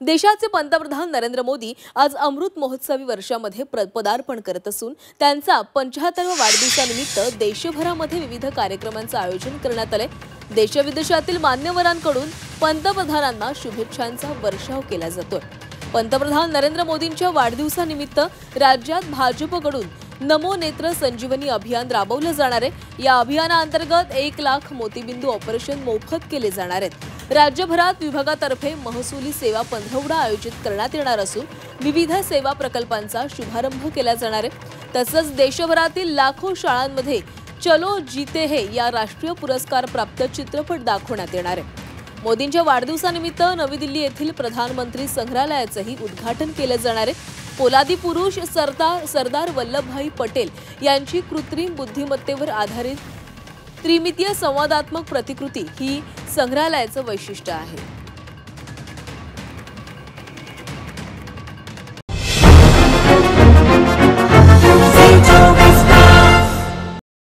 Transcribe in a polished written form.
देशाचे पंतप्रधान नरेंद्र मोदी आज अमृत महोत्सवी वर्षामध्ये पदार्पण करत असून त्यांचा 75व्या वाढदिवसानिमित्त देशभरामध्ये विविध कार्यक्रमांचे आयोजन करण्यात आले। देशविदेशातील मान्यवरांकडून पंतप्रधानांना शुभेच्छांचा वर्षाव केला जातोय। पंतप्रधान नरेंद्र मोदींच्या वाढदिवसानिमित्त राज्यात भाजपकडून नमो नेत्र संजीवनी अभियान राबवले जाणार आहे। या अभियानांतर्गत 1 लाख मोतीबिंदू ऑपरेशन मोफत केले जाणार आहेत। राज्यभरात विभागातर्फे महसुली सेवा पंधरवडा आयोजित करण्यात येणार असून विविध सेवा प्रकल्पांचा शुभारंभ केला जाणार आहे। तसंच देशभरातील लाखो शाळांमध्ये चलो जीते है या राष्ट्रीय पुरस्कार प्राप्त चित्रपट दाखवण्यात येणार आहे। मोदींच्या वाढदिवसानिमित्त नवी दिल्ली येथील प्रधानमंत्री संग्रहालयाचेही उद्घाटन केले जाणार आहे। पोलादी पुरुष सरदार वल्लभभाई पटेल यांची कृत्रिम बुद्धिमत्तेवर आधारित त्रिमितीय संवादात्मक प्रतिकृती ही संग्रहालयाचं वैशिष्ट्य आहे।